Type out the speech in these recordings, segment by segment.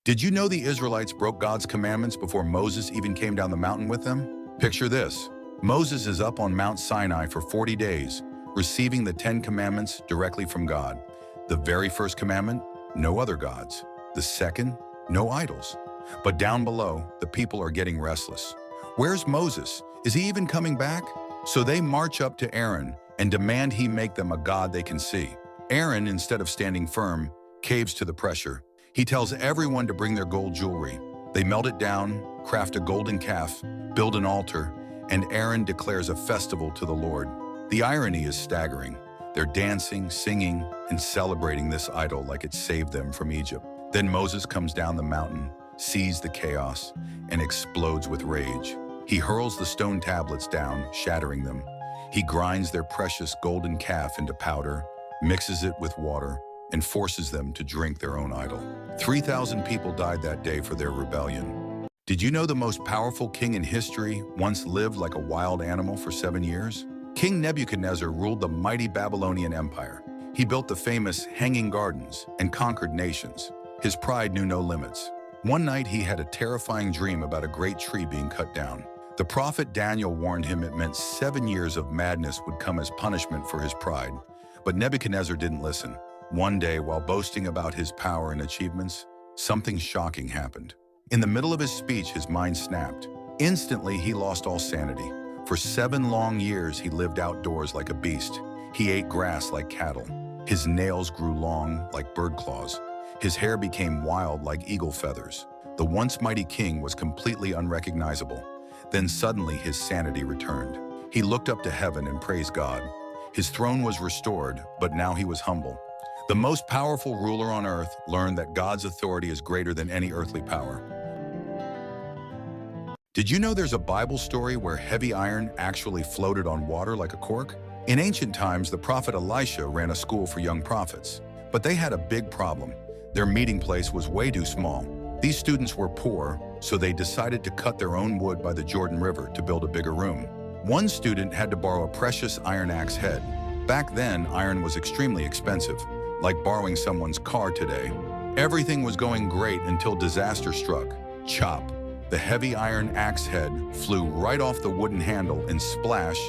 Did you know the Israelites broke God's commandments before Moses even came down the mountain with them? Picture this. Moses is up on Mount Sinai for 40 days, receiving the 10 commandments directly from God. The very first commandment, no other gods. The second, no idols. But down below, the people are getting restless. Where's Moses? Is he even coming back? So they march up to Aaron and demand he make them a god they can see. Aaron, instead of standing firm, caves to the pressure. He tells everyone to bring their gold jewelry. They melt it down, craft a golden calf, build an altar, and Aaron declares a festival to the Lord. The irony is staggering. They're dancing, singing, and celebrating this idol like it saved them from Egypt. Then Moses comes down the mountain, sees the chaos, and explodes with rage. He hurls the stone tablets down, shattering them. He grinds their precious golden calf into powder, mixes it with water, and forces them to drink their own idol. 3,000 people died that day for their rebellion. Did you know the most powerful king in history once lived like a wild animal for 7 years? King Nebuchadnezzar ruled the mighty Babylonian Empire. He built the famous Hanging Gardens and conquered nations. His pride knew no limits. One night he had a terrifying dream about a great tree being cut down. The prophet Daniel warned him it meant 7 years of madness would come as punishment for his pride. But Nebuchadnezzar didn't listen. One day, while boasting about his power and achievements, something shocking happened. In the middle of his speech, his mind snapped. Instantly, he lost all sanity. For 7 long years, he lived outdoors like a beast. He ate grass like cattle. His nails grew long like bird claws. His hair became wild like eagle feathers. The once mighty king was completely unrecognizable. Then suddenly, his sanity returned. He looked up to heaven and praised God. His throne was restored, but now he was humble. The most powerful ruler on earth learned that God's authority is greater than any earthly power. Did you know there's a Bible story where heavy iron actually floated on water like a cork? In ancient times, the prophet Elisha ran a school for young prophets. But they had a big problem. Their meeting place was way too small. These students were poor, so they decided to cut their own wood by the Jordan River to build a bigger room. One student had to borrow a precious iron axe head. Back then, iron was extremely expensive, like borrowing someone's car today. Everything was going great until disaster struck. Chop! The heavy iron axe head flew right off the wooden handle and splash,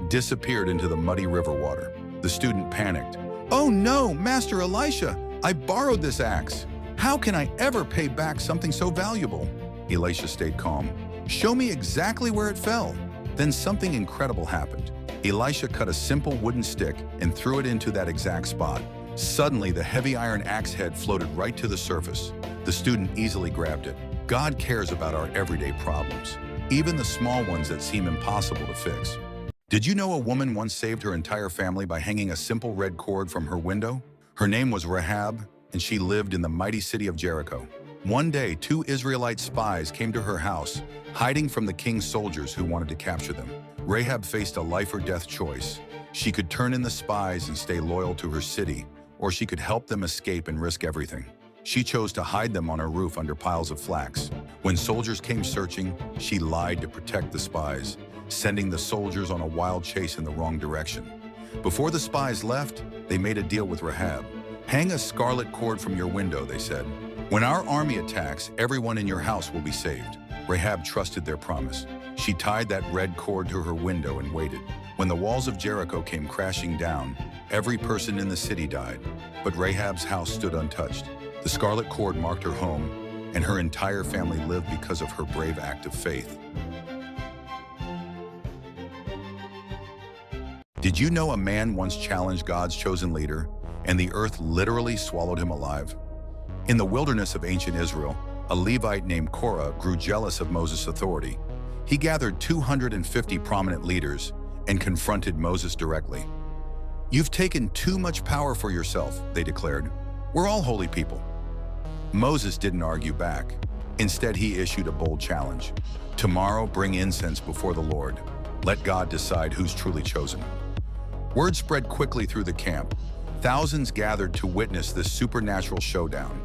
disappeared into the muddy river water. The student panicked. "Oh no, Master Elisha, I borrowed this axe. How can I ever pay back something so valuable?" Elisha stayed calm. "Show me exactly where it fell." Then something incredible happened. Elisha cut a simple wooden stick and threw it into that exact spot. Suddenly, the heavy iron axe head floated right to the surface. The student easily grabbed it. God cares about our everyday problems, even the small ones that seem impossible to fix. Did you know a woman once saved her entire family by hanging a simple red cord from her window? Her name was Rahab, and she lived in the mighty city of Jericho. One day, 2 Israelite spies came to her house, hiding from the king's soldiers who wanted to capture them. Rahab faced a life or death choice. She could turn in the spies and stay loyal to her city, or she could help them escape and risk everything. She chose to hide them on her roof under piles of flax. When soldiers came searching, she lied to protect the spies, sending the soldiers on a wild chase in the wrong direction. Before the spies left, they made a deal with Rahab. "Hang a scarlet cord from your window," they said. "When our army attacks, everyone in your house will be saved." Rahab trusted their promise. She tied that red cord to her window and waited. When the walls of Jericho came crashing down, every person in the city died. But Rahab's house stood untouched. The scarlet cord marked her home, and her entire family lived because of her brave act of faith. Did you know a man once challenged God's chosen leader, and the earth literally swallowed him alive? In the wilderness of ancient Israel, a Levite named Korah grew jealous of Moses' authority. He gathered 250 prominent leaders and confronted Moses directly. "You've taken too much power for yourself," they declared. "We're all holy people." Moses didn't argue back. Instead, he issued a bold challenge. "Tomorrow, bring incense before the Lord. Let God decide who's truly chosen." Word spread quickly through the camp. Thousands gathered to witness this supernatural showdown.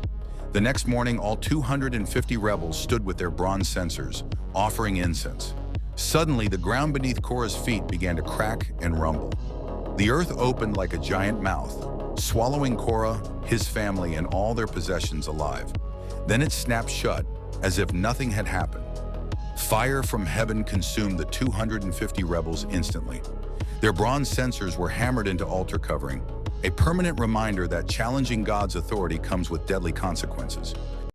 The next morning, all 250 rebels stood with their bronze censers, offering incense. Suddenly, the ground beneath Korah's feet began to crack and rumble. The earth opened like a giant mouth, swallowing Korah, his family, and all their possessions alive. Then it snapped shut, as if nothing had happened. Fire from heaven consumed the 250 rebels instantly. Their bronze censers were hammered into altar covering, a permanent reminder that challenging God's authority comes with deadly consequences.